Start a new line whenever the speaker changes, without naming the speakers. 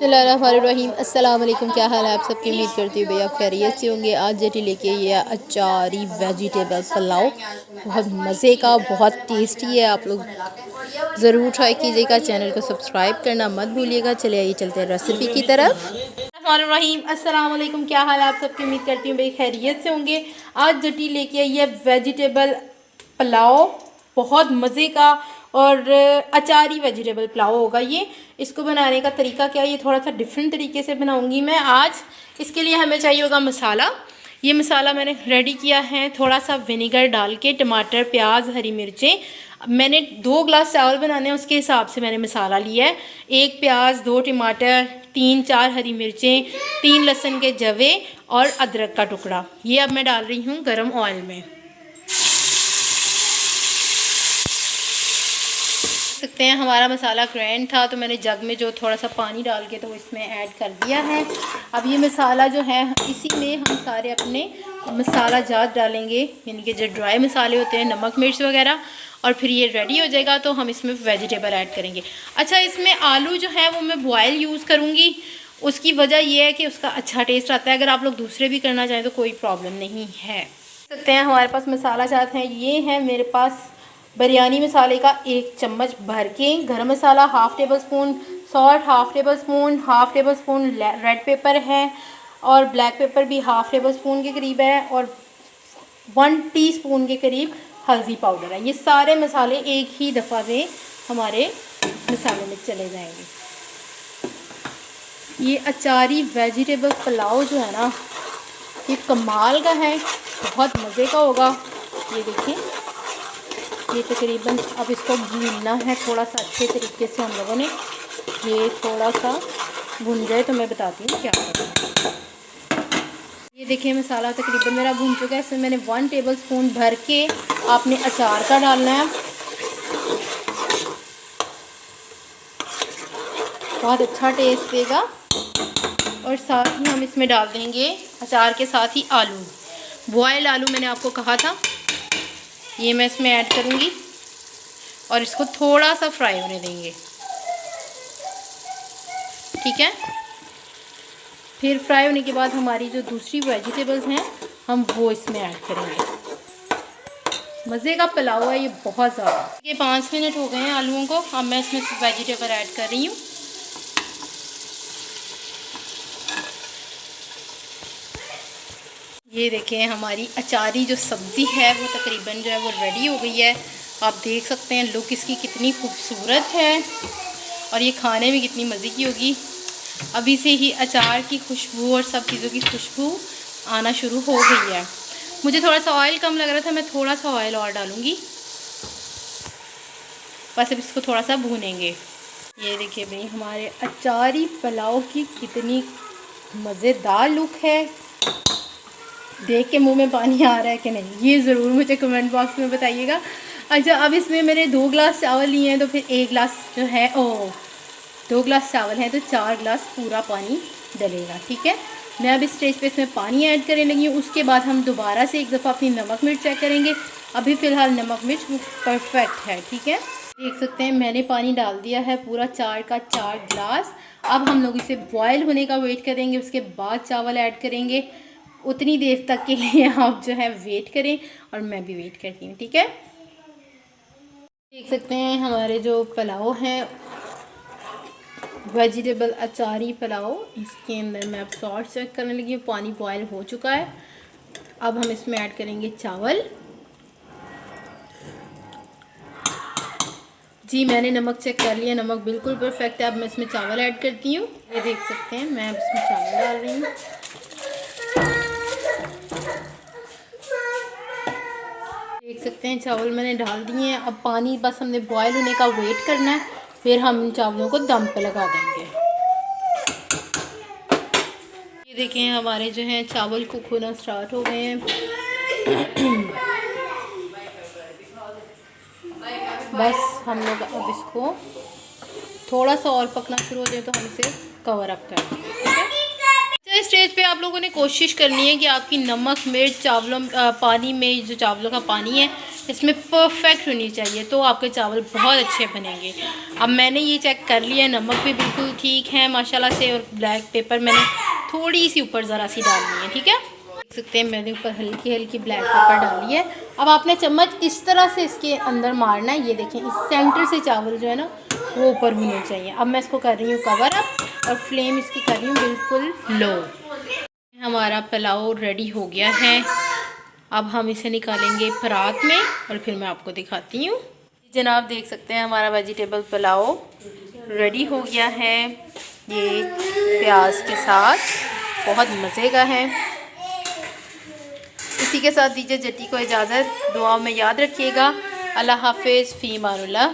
बिस्मिल्लाहिर्रहमानिर्रहीम। अस्सलाम वालेकुम। क्या हाल है आप सबकी? उम्मीद करती हूँ भैया आप खैरियत से होंगे। आज जेटी लेके आई है अचारी वेजिटेबल पुलाव, बहुत मज़े का, बहुत टेस्टी है। आप लोग ज़रूर ट्राई कीजिएगा। चैनल को सब्सक्राइब करना मत भूलिएगा। चले आइए चलते हैं रेसिपी की तरफ। रहीम अस्सलाम वालेकुम। क्या हाल है आप सबकी? उम्मीद करती हूँ भाई खैरियत से होंगे। आज जेटी लेके आई है वेजिटेबल पुलाव, बहुत मज़े का और अचारी वेजिटेबल पुलाव होगा ये। इसको बनाने का तरीका क्या है, ये थोड़ा सा डिफरेंट तरीके से बनाऊंगी मैं आज। इसके लिए हमें चाहिए होगा मसाला। ये मसाला मैंने रेडी किया है थोड़ा सा विनेगर डाल के, टमाटर, प्याज, हरी मिर्चें। मैंने 2 गिलास चावल बनाने हैं, उसके हिसाब से मैंने मसाला लिया है। 1 प्याज, 2 टमाटर, 3-4 हरी मिर्चें, 3 लहसुन के जवे और अदरक का टुकड़ा। ये अब मैं डाल रही हूँ गर्म ऑयल में। सकते हैं हमारा मसाला ग्राइंड था तो मैंने जग में जो थोड़ा सा पानी डाल के तो इसमें ऐड कर दिया है। अब ये मसाला जो है इसी में हम सारे अपने मसाला जात डालेंगे, यानी कि जो ड्राई मसाले होते हैं, नमक मिर्च वगैरह। और फिर ये रेडी हो जाएगा तो हम इसमें वेजिटेबल ऐड करेंगे। अच्छा, इसमें आलू जो है वो मैं बॉयल यूज़ करूँगी। उसकी वजह यह है कि उसका अच्छा टेस्ट आता है। अगर आप लोग दूसरे भी करना चाहें तो कोई प्रॉब्लम नहीं है। सकते हैं हमारे पास मसाला जात हैं, ये है मेरे पास बिरयानी मसाले का 1 चम्मच भर के, गरम मसाला 1/2 table spoon, salt 1/2 table spoon, 1/2 table spoon red pepper है और ब्लैक पेपर भी 1/2 टेबल स्पून के करीब है और 1 टीस्पून के करीब हल्दी पाउडर है। ये सारे मसाले एक ही दफ़ा में हमारे मसाले में चले जाएंगे। ये अचारी वेजिटेबल पुलाव जो है ना, ये कमाल का है, बहुत मज़े का होगा। ये देखिए, ये तकरीबन अब इसको भूनना है थोड़ा सा अच्छे तरीके से हम लोगों ने। ये थोड़ा सा भुन जाए तो मैं बताती हूँ क्या करना है। ये देखिए मसाला तकरीबन मेरा भून चुका है। इसमें मैंने 1 टेबल स्पून भर के आपने अचार का डालना है, बहुत अच्छा टेस्ट देगा। और साथ ही हम इसमें डाल देंगे अचार के साथ ही आलू, बॉयल आलू मैंने आपको कहा था, ये मैं इसमें ऐड करूँगी और इसको थोड़ा सा फ्राई होने देंगे। ठीक है, फिर फ्राई होने के बाद हमारी जो दूसरी वेजिटेबल्स हैं हम वो इसमें ऐड करेंगे। मज़े का पुलाव है ये बहुत ज़्यादा। ये 5 मिनट हो गए हैं आलूओं को। अब मैं इसमें वेजिटेबल ऐड कर रही हूँ। ये देखें हमारी अचारी जो सब्ज़ी है वो तकरीबन जो है वो रेडी हो गई है। आप देख सकते हैं लुक इसकी कितनी खूबसूरत है और ये खाने में कितनी मज़े की होगी। अभी से ही अचार की खुशबू और सब चीज़ों की खुशबू आना शुरू हो गई है। मुझे थोड़ा सा ऑयल कम लग रहा था, मैं थोड़ा सा ऑयल और डालूँगी। बस अब इसको थोड़ा सा भूनेंगे। ये देखिए भाई हमारे अचारी पुलाव की कितनी मज़ेदार लुक है। देख के मुंह में पानी आ रहा है कि नहीं, ये ज़रूर मुझे कमेंट बॉक्स में बताइएगा। अच्छा, अब इसमें मैंने 2 गिलास चावल लिए हैं तो फिर 1 गिलास जो है 2 गिलास चावल हैं तो 4 गिलास पूरा पानी डलेगा। ठीक है, मैं अब इस स्टेज पे इसमें पानी ऐड करने लगी हूँ। उसके बाद हम दोबारा से एक दफ़ा अपनी नमक मिर्च चेक करेंगे। अभी फ़िलहाल नमक मिर्च परफेक्ट है। ठीक है, देख सकते हैं मैंने पानी डाल दिया है पूरा 4 का 4 गिलास। अब हम लोग इसे बॉयल होने का वेट करेंगे, उसके बाद चावल ऐड करेंगे। उतनी देर तक के लिए आप जो है वेट करें और मैं भी वेट करती हूँ। ठीक है, देख सकते हैं हमारे जो पुलाव हैं वेजिटेबल अचारी पुलाव, इसके अंदर मैं अब सॉल्ट चेक करने लगी हूँ। पानी बॉयल हो चुका है। अब हम इसमें ऐड करेंगे चावल। जी मैंने नमक चेक कर लिया, नमक बिल्कुल परफेक्ट है। अब मैं इसमें चावल ऐड करती हूँ। ये देख सकते हैं मैं अब इसमें चावल डाल रही हूँ। देख सकते हैं चावल मैंने डाल दिए हैं। अब पानी बस हमने बॉयल होने का वेट करना है, फिर हम इन चावलों को दम पे लगा देंगे। ये देखें हमारे जो हैं चावल कुक होना स्टार्ट हो गए हैं। बस हम लोग अब इसको थोड़ा सा और पकना शुरू हो जाए तो हम इसे कवर अप कर देंगे। ठीक है, इस स्टेज पे आप लोगों ने कोशिश करनी है कि आपकी नमक मिर्च चावलों पानी में जो चावलों का पानी है इसमें परफेक्ट होनी चाहिए, तो आपके चावल बहुत अच्छे बनेंगे। अब मैंने ये चेक कर लिया, नमक भी बिल्कुल ठीक है माशाल्लाह से, और ब्लैक पेपर मैंने थोड़ी सी ऊपर ज़रा सी डालनी है, ठीक है। देख सकते हैं मैंने ऊपर हल्की हल्की ब्लैक पेपर डाली है। अब आपने चम्मच इस तरह से इसके अंदर मारना है, ये देखें इस सेंटर से चावल जो है ना वो ऊपर होने चाहिए। अब मैं इसको कर रही हूँ कवर अप और फ्लेम इसकी कर रही हूँ बिल्कुल लो। हमारा पुलाव रेडी हो गया है। अब हम इसे निकालेंगे परात में और फिर मैं आपको दिखाती हूँ। जनाब देख सकते हैं हमारा वेजिटेबल पुलाव रेडी हो गया है, ये प्याज के साथ बहुत मज़े का है। इसी के साथ दीजिए जट्टी को इजाज़त, दुआ में याद रखिएगा। अल्लाह हाफिज़, फ़ी अमानुल्लाह।